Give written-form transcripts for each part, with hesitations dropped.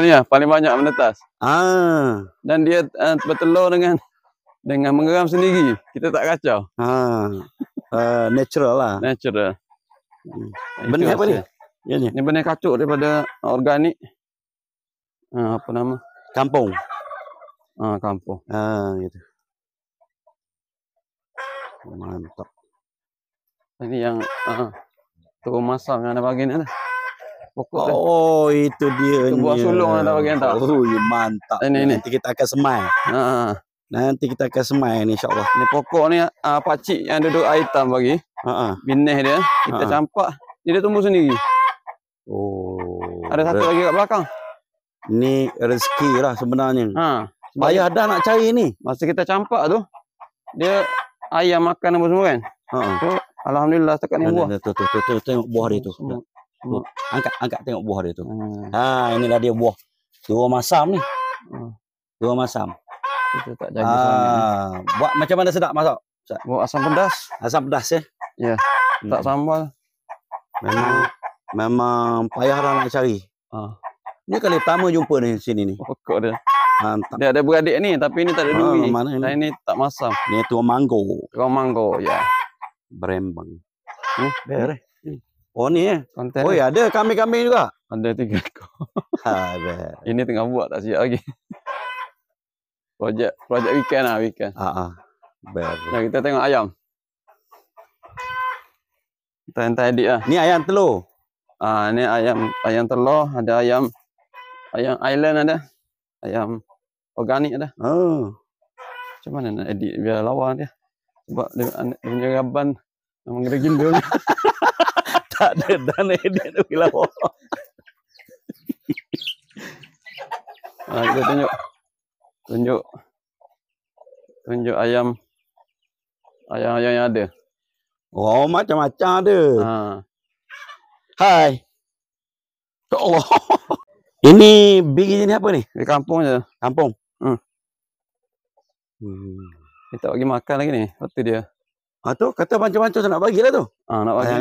ni lah, paling banyak menetas. Dan dia bertelur dengan menggeram sendiri. Kita tak kacau. Natural lah. Natural. Benih apa ni? Ni benih kacuk daripada organik. Apa nama? Kampung. Kampung. Gitu. Mantap. Ini yang tu masam yang ada bagian ni. Pokok itu dia. Itu buah sulung yang ada bagian tak. Mantap. Ini. Nanti kita akan semai. Nanti kita akan semai ni insya-Allah. Ni pokok ni pakcik yang duduk air hitam bagi. Binih dia, kita campak, dia tumbuh sendiri. Ada satu lagi kat belakang. Ni rezeki lah sebenarnya. Payah dah nak cari ni. Masa kita campak tu, dia ayam makan apa semua kan. So, alhamdulillah setakat ni buah. Tu tengok buah dia tu. Angkat tengok buah dia tu. Inilah dia buah. Dua masam ni. Dua masam. Kita tak jaga sangat. Buat macam mana sedap masak? Buat asam pedas. Asam pedas ya? Ya. Tak sambal. Memang payah dah nak cari. Ni kali pertama jumpa ni sini ni. Pokok dia. Mantap. Dia ada beradik ni tapi ni tak ada duri. Saya ni tak masam. Ni tuang manggo. Tuang manggo, ya. Berembang. Beres. Oh ni Konten. Oh ya, ada kambing-kambing juga. Ada 3 ekor. Ada. Ini tengah buat tak siap lagi. Projek weekend lah, weekend. Nah, kita tengok ayam. Kita hantar edit lah. Ni ayam telur. Ni ayam telur, ada ayam island ada. Ayam organik ada. Macam mana nak edit biar lawa dia? Sebab dia punya gaban memang gila-gila. Tak ada dana edit tu lawa. Kita tunjuk ayam yang ada. Macam-macam ada. Hai. Ya Allah. Ini biji ni apa ni? Di kampung je. Kampung. Kita bagi makan lagi ni. Lepas tu dia. Tu kata macam-macam nak bagilah tu. Nak bagi.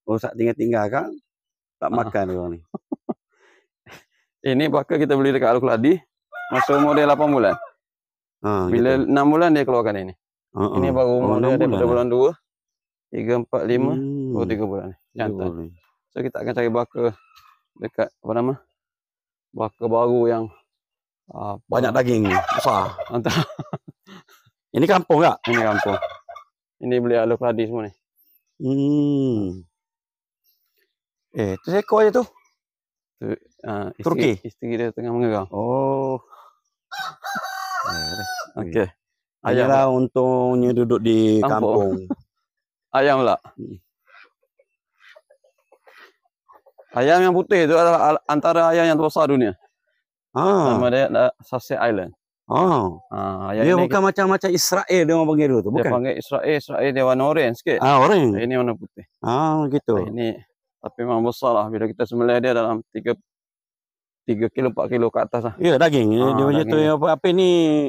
Rosak tinggal-tinggal kan. Tak makan dia ni. Ini bakal kita beli dekat Al-Kuladi. Masa umur dia 8 bulan. Bila gitu. 6 bulan dia keluarkan ini. Ini baru umur dia daripada bulan 2. 3, 4, 5. Baru 3 bulan. Jantan. So kita akan cari baka dekat apa nama? Baka baru yang banyak daging ni. Besar. Ini kampung tak? Ini kampung. Ini beli Al-Kuladi semua ni. Tu seekor je tu. Turki. Isteri dia tengah mengeram. Okey. Ayam lah untungnya duduk di kampung. Ayam pula. Ayam yang putih itu adalah antara ayam yang terbesar dunia. Nama dia Sussex Island. Dia bukan macam Israel dia orang panggil tu, bukan? Dia panggil Israel dia warna orange sikit. Orange. Ini warna putih. Gitu. Ini tapi memang besar lah bila kita sembelih dia dalam 3 kilo 4 kilo ke atas lah. Ya, daging. Dia macam tu apa ni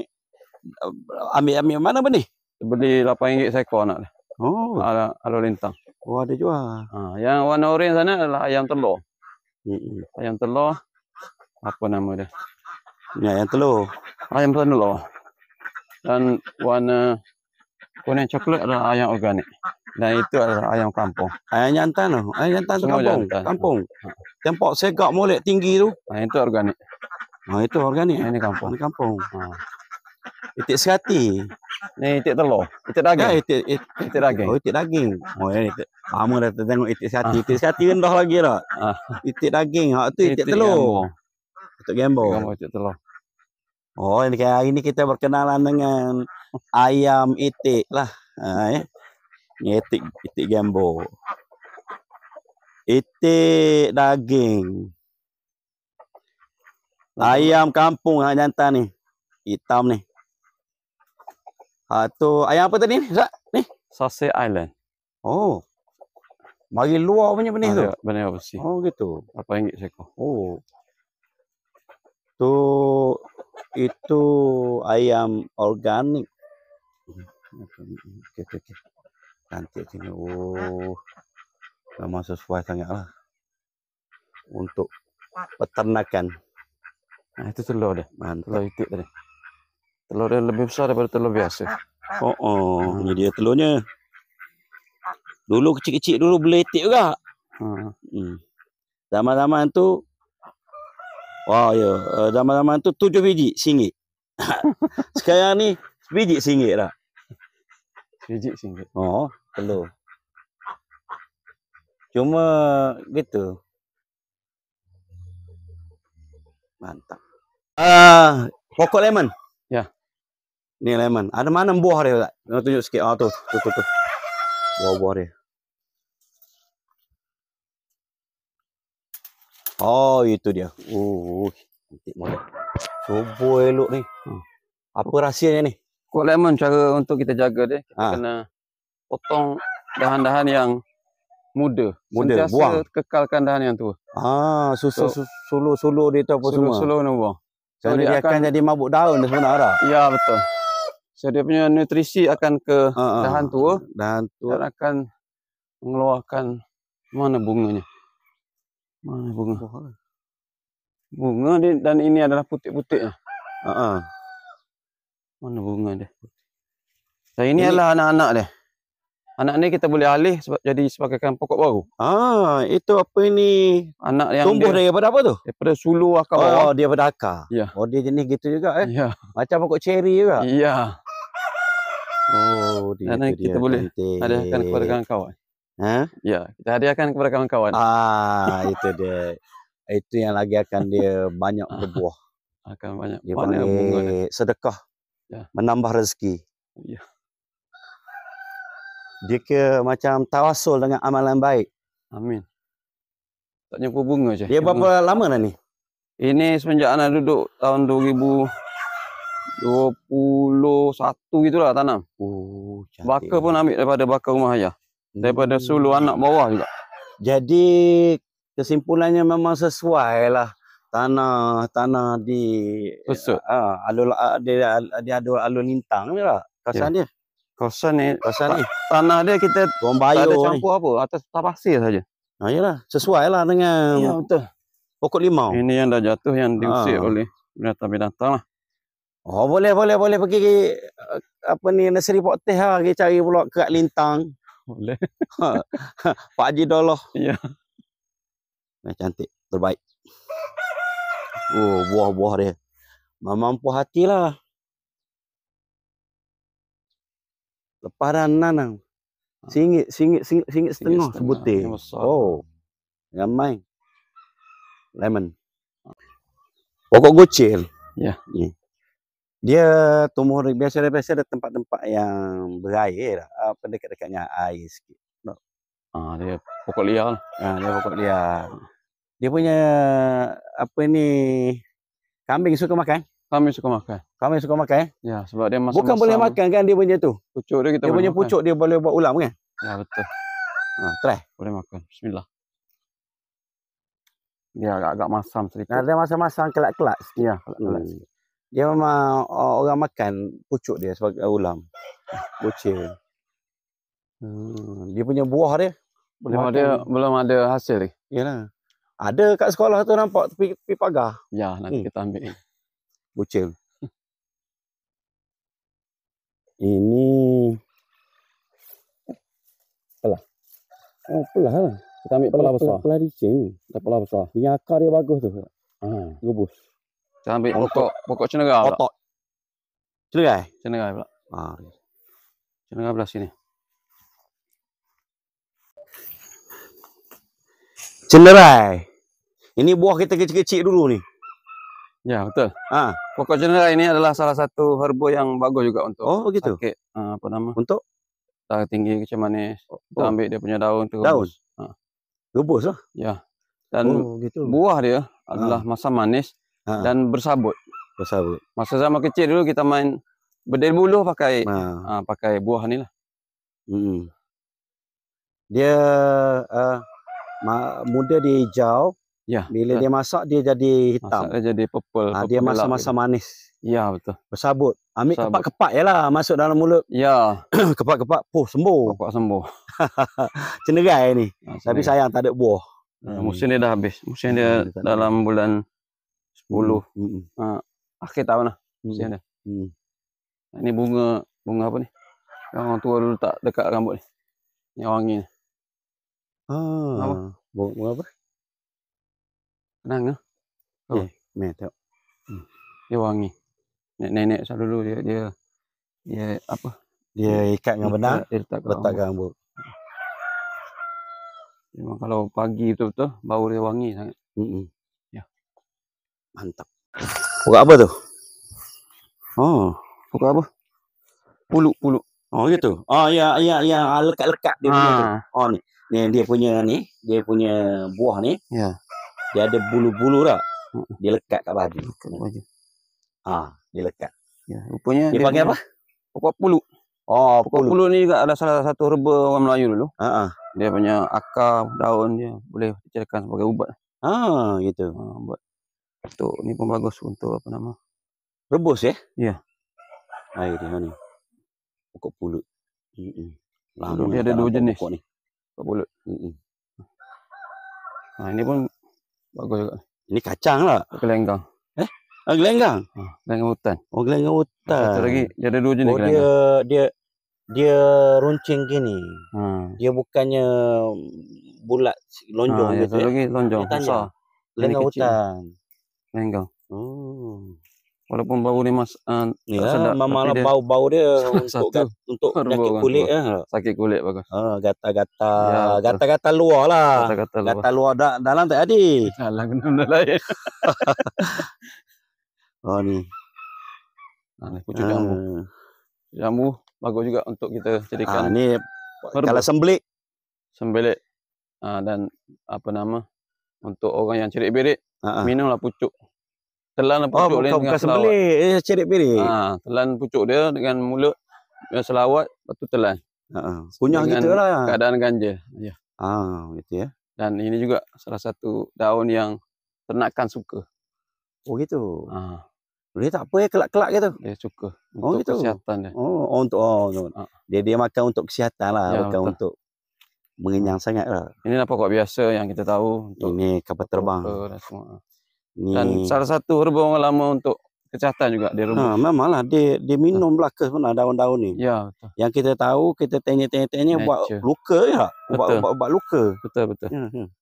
ambil mana benih? Beli RM8 seekor nak. Ada lintang. Ada jual. Yang warna orange sana adalah ayam telur. Ayam telur. Apa nama dia? Ni ayam telur. Ayam telur. Dan warna kuning coklat adalah ayam organik. Dan itu adalah ayam kampung. Ayam jantan tu. Ayam jantan tu kampung. Kampung. Tempat segak molek tinggi tu. Itu organik. Itu organik. Ini kampung. Ini kampung. Itik serati. Ni itik telur. Itik daging. Itik daging. Itik daging. Ini lama dah tengok itik serati. Itik serati rendah lagi tak? Itik daging. Hak tu itik telur. Itik gambar. Itik telur. Ini hari ni kita berkenalan dengan ayam itik lah. Ni itik gambar. Itik daging. Ayam kampung jantan ni. Hitam ni. Tu ayam apa tadi ni? Sussex Island. Mari luar punya benih tu. Benih besi. Gitu. RM8 seekor. Itu ayam organik. Okey. Cantik sini. Memang sesuai sangatlah untuk peternakan. Nah, itu telur dia. Mantap. Telur itik tadi. Telur dia lebih besar daripada telur biasa. Ini dia telurnya. Dulu kecil-kecil dulu boleh itik juga. Zaman-zaman tu, zaman-zaman tu 7 biji RM1. Sekarang ni biji RM1 dah. Biji RM1. Oh, telur. Cuma gitu. Mantap. Pokok lemon. Ya. Ni lemon. Ada mana buah dia tak? Tunjuk sikit. Tu. Buah-buah dia. Oh, itu dia. Cantik model. Subur elok ni. Apa rahsianya ni? Pokok lemon cara untuk kita jaga dia, kita kena potong dahan-dahan yang muda. Muda, Sentiasa buang. kekalkan dahan yang tua. Suluh-suluh dia tu apa semua. Suluh ni buang. Kerana dia akan jadi mabuk daun sebenarnya. Ya, betul. So dia punya nutrisi akan ke dahan tua. Dahan tua. Dan akan mengeluarkan mana bunganya. Mana bunga? Bunga dia, dan ini adalah putik-putiknya. Mana bunga dia? Dan ini adalah anak-anak dia. Anak ni kita boleh alih jadi sebagai pokok baru. Itu apa ini? Anak yang tumbuh daripada apa tu? Daripada sulu akar bawah. Dia daripada akar. Ya. Dia jenis gitu juga Ya. Macam pokok ceri juga. Ya. Dia dan kita boleh hadiahkan kepada kawan-kawan. Ya, kita hadiahkan kepada kawan-kawan. Itu dia. Itu yang lagi akan dia banyak berbuah. Akan banyak. Dia panggil sedekah. Ya. Menambah rezeki. Ya. Dia ke macam tawasul dengan amalan baik. Amin. Tak jumpa bunga je. Dia berapa lama dah ni? Ini semenjak anak duduk tahun 2021 gitulah tanam. Cantik. Bakar pun ambil daripada bakar rumah ayah. Daripada sulu anak bawah juga. Jadi kesimpulannya memang sesuai lah. Tanah di Besut. Dia ada alur lintang ni lah. Kawasan dia. Kawasan ni. Tanah dia kita tak ada campur apa. Atas pasir saja. Yalah. Sesuai lah dengan betul. Pokok limau. Ini yang dah jatuh yang diusir oleh binatang-binatang lah. Boleh pergi nursery pot teh lah. Pergi cari pula kerak lintang. Boleh. Pak Haji Doloh. Ya. Cantik. Terbaik. Buah-buah dia. Mampu hati lah. Lepas dah nanang. RM1 setengah sebutir. Ramai. Lemon. Pokok gocil. Ya. Dia tumbuh biasa ada tempat-tempat yang berair lah. Dekat-dekatnya air sikit. Dia pokok liar. Dia pokok liar. Dia punya kambing suka makan? Kami suka makan. Kami suka makan? Ya, sebab dia masam-masam. Bukan boleh makan kan dia punya tu? Pucuk dia kita dia punya pucuk dia boleh buat ulam kan? Ya, betul. Try. Boleh makan. Bismillah. Dia agak-agak masam sedikit. Ada masam-masam kelak-kelak sikit. Ya, kelak-kelak sikit. Dia memang orang makan pucuk dia sebagai ulam. Bocil. Dia punya buah dia. Buah dia belum ada hasil ni. Yalah. Ada kat sekolah tu nampak tepi pagar. Ya, nanti kita ambil. Bocil. Ini pelah. Pelah lah. Kita ambil pelah besar. Pelah dicing. Pelah besar. Yang akar dia bagus tu. Rebus. Kita ambil pokok cenera pula. Otot. Cenera? Cenera pula. Cenera belah sini. Cenderai. Ini buah kita kecil-kecil dulu ni. Ya, betul. Pokok cenderai ini adalah salah satu herba yang bagus juga untuk sakit. Untuk darah tinggi, kecil manis. Kita ambil dia punya daun tu rebus. Rebus lah? Ya. Dan buah dia adalah masam manis dan bersabut. Masa zaman kecil dulu kita main bedil buluh pakai pakai buah ni lah. Dia muda dia hijau. Ya. Bila dia masak dia jadi hitam. Dia jadi purple. Dia masa-masa manis. Ya, betul. Bersabut. Ambil kepak-kepak je lah masuk dalam mulut. Ya. Kepak-kepak. Sembuh. Kepak sembuh. Cenderai ni. Tapi sayang tak ada buah. Musim dia dah habis. Musim dia dalam bulan 10. Akhir tahun lah. Usia dia. Ini bunga apa ni? Yang orang tua dulu tak dekat rambut ni. Yang wangi ni. Apa? Bunga apa? Kenang ke? Tengok. Dia wangi. Nenek saya dulu dia apa? Dia ikat dengan benang, dia letak ke rambut. Memang kalau pagi betul-betul bau dia wangi sangat. Ya. Mantap. Pokok apa tu? Pokok apa? Puluk. Oh gitu. Ya lekat-lekat dia punya tu. Ni. Ni dia punya buah ni. Ya. Dia ada bulu-bulu tak? Dia lekat kat baju. Dia lekat. Ya, rupanya dia panggil apa? Pokok puluk. Pokok puluk ni juga ada salah satu herba orang Melayu dulu. Dia punya akar, daun dia boleh dijadikan sebagai ubat. Gitu. Buat untuk ni pun bagus untuk apa nama? Rebus ya? Ya. Air dia ni. Pokok pulut. Dia ada 2 jenis pokok ni. Pokok pulut. Ini pun bagus juga. Ini kacang lah. Gelenggang. Gelenggang? Gelenggang hutan. Gelenggang hutan. Satu lagi, dia ada 2 jenis gelenggang. Dia runcing gini. Dia bukannya bulat lonjong gitu. Satu lagi lonjong besar. Gelenggang hutan. Gelenggang. Walaupun bau dia malah bau dia untuk sakit kulit sakit kulit bagus. Gata-gata luar lah. Gata luar dalam tak ada. Dalam kena benda lain. Ni. Pucuk jambu. Jambu bagus juga untuk kita jadikan. Ni kalau sembelik. Dan apa nama? Untuk orang yang cerik-berik, minumlah pucuk. Telan pucuk dia dengan selawat. Sembelik, cerik-berik. Telan pucuk dia dengan mulut, dengan selawat, lepas tu telan. Kunyah gitu lah. Keadaan ganjil. Ya. Gitu ya. Dan ini juga salah satu daun yang ternakan suka. Oh gitu. Dia tak apa kelak-kelak gitu. Dia suka untuk kesihatan dia. Dia makan untuk kesihatan lah, bukan untuk mengenyang sangat lah. Inilah pokok biasa yang kita tahu untuk ini kapal terbang. Dan salah satu herba orang lama untuk kesihatan juga dia rebus. Memanglah dia minum belaka sebenarnya daun-daun ni. Ya, betul. Yang kita tahu kita tanya buat luka ya. Buat luka. Betul.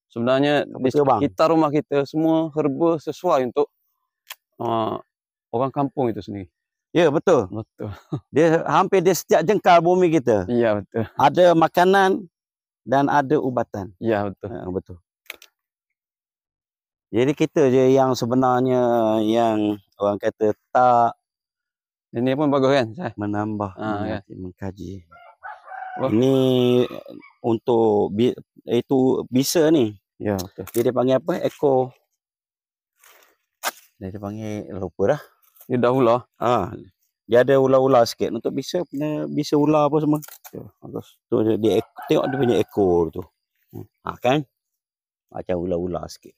Sebenarnya di sekitar rumah kita semua herba sesuai untuk orang kampung itu sendiri. Ya, betul. Dia hampir di setiap jengkal bumi kita. Ya, betul. Ada makanan dan ada ubatan. Ya, betul. Betul. Jadi kita je yang sebenarnya yang orang kata tak. Ini pun bagus kan? Menambah, mengkaji. Ini untuk itu bisa ni. Ya, betul. Dia panggil apa? Ekor. Dia panggil lupa dah. Dia dah ular. Dia ada ular-ular sikit. Untuk bisa ular apa semua. Bagus. Tu dia tengok dia punya ekor tu. Kan? Macam ular-ular sikit.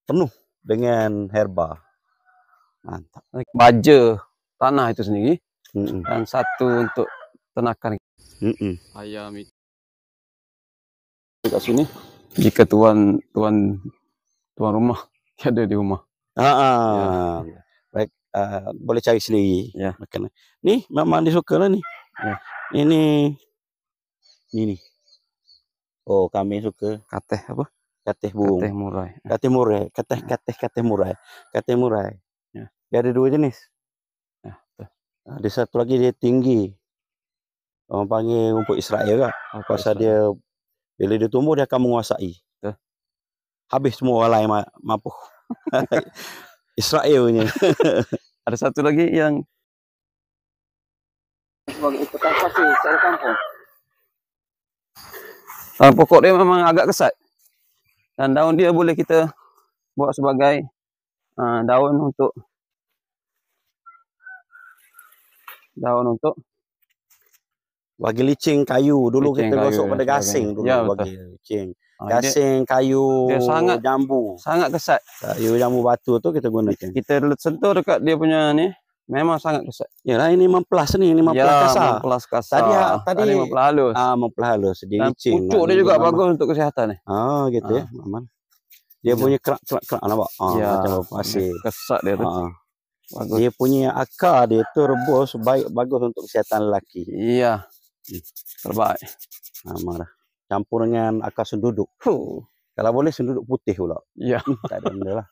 Penuh dengan herba. Mantap. Baja tanah itu sendiri. Dan satu untuk ternakan. Ayam itu. Kat sini. Jika tuan rumah ada di rumah. Baik, boleh cari sendiri. Ya. Makanan. Ni memang dia suka lah ni. Ini. Oh, kami suka. Kateh apa? Kateh burung. Kateh murai. Ya. Dia ada 2 jenis. Ya, betul. Ada satu lagi dia tinggi. Orang panggil rumput Israel kak. Pasal dia bila dia tumbuh dia akan menguasai. Habis semua orang lain mampu. Israelnya. Ada satu lagi yang sebagai ikutan kasih secara kampung. Pokok dia memang agak kesat. Dan daun dia boleh kita buat sebagai daun untuk bagi licin kayu. Dulu kita gosok pada gasing dulu. Bagi licin. Gasing kayu jambu. Sangat kesat. Kayu jambu batu tu kita gunakan. Kita sentuh dekat dia punya ni. Memang sangat kesat. Yalah ini memplas ni. Ini memplas kasar. Memplas kasar. Tadi memplas halus. Memplas halus. Dia licin. Pucuk dia juga bagus untuk kesihatan ni. Gitu ya. Aman. Dia punya kerak nampak. Ya, Macam pasir. Kesat dia tu. Bagus. Dia punya akar dia tu rebus bagus untuk kesihatan lelaki. Iya. Terbaik. Marah. Campur dengan akar senduduk. Kalau boleh senduduk putih pula. Iya. Tak ada benda lah.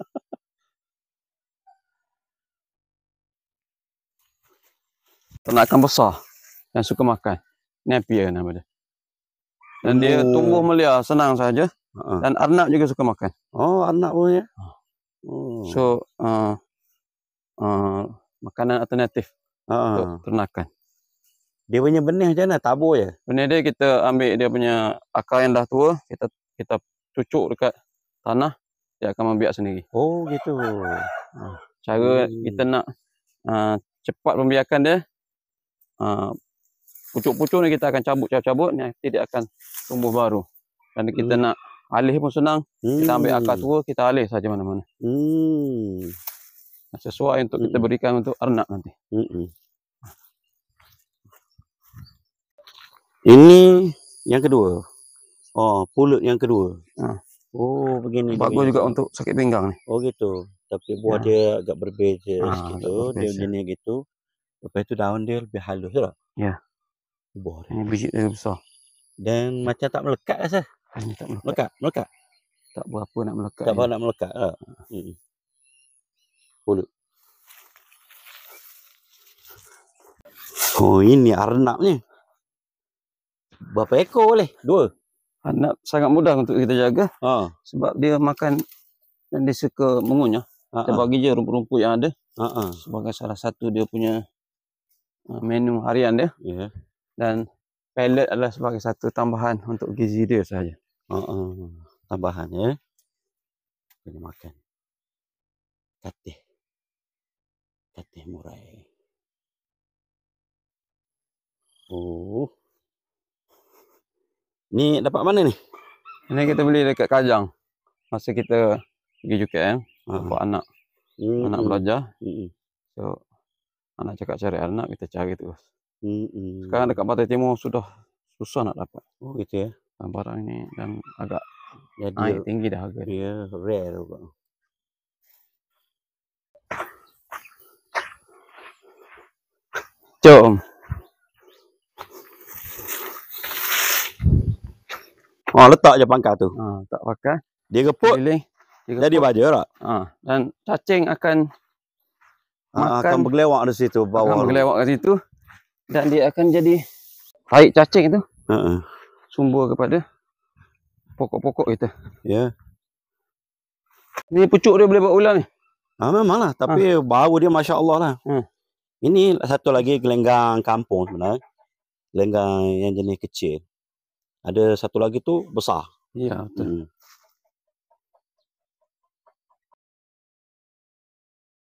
Ternakan besar yang suka makan. Napier nama dia. Dan dia tumbuh melia senang saja. Dan arnab juga suka makan. Oh, arnab pun ya. So makanan alternatif untuk ternakan. Dia punya benih macam mana? Tabur je? Benih dia kita ambil dia punya akar yang dah tua, kita cucuk dekat tanah, dia akan membiak sendiri. Oh gitu. Cara kita nak cepat pembiakan dia, pucuk-pucuk ni kita akan cabut, nanti dia akan tumbuh baru. Dan kita nak alih pun senang, kita ambil akar tua, kita alih saja mana-mana. Sesuai untuk kita berikan untuk arnab nanti. Ini yang kedua. Oh, pulut yang kedua. Oh, begini. Bagus juga untuk sakit pinggang ni. Oh gitu. Tapi buah dia agak berbeza sikit tu. Dia jenis gitu. Lepas tu daun dia lebih halus tak? Ya. Buah dia. Ini biji dia besar. Dan macam tak melekat rasa. Tak melekat. Melekat. Tak berapa nak melekat. Tak berapa nak melekat. Pulut. Oh, ini arnab ni. Berapa ekor boleh? 2. Arnab sangat mudah untuk kita jaga. Sebab dia makan dan dia suka mengunyah. Kita bagi je rumput-rumput yang ada. Sebagai salah satu dia punya menu harian dia. Dan pellet adalah sebagai satu tambahan untuk gizi dia sahaja. Tambahan ya. Kena makan. Katih murai. Oh. Ni dapat mana ni? Ini kita beli dekat Kajang. Masa kita pergi UKM, bawa anak belajar. So, anak cakap cari arnab, kita cari terus. Sekarang dekat Pantai Timur sudah susah nak dapat. Oh gitu ya. Barang ini dan agak jadi tinggi dah harga. Dia rare juga. Jom. Letak je pangkal tu. Tak pakai. Dia gepuk. Jadi baja tak? Dan cacing akan akan bergelewak di situ bawah. Akan bergelewak di situ. Dan dia akan jadi tarik cacing itu. Sumber kepada pokok-pokok kita. Ya. Ni pucuk dia boleh buat ulang ni. Memanglah. Tapi bau dia Masya Allah lah. Ini satu lagi gelenggang kampung sebenarnya. Gelenggang yang jenis kecil. Ada satu lagi tu besar. Ya, betul.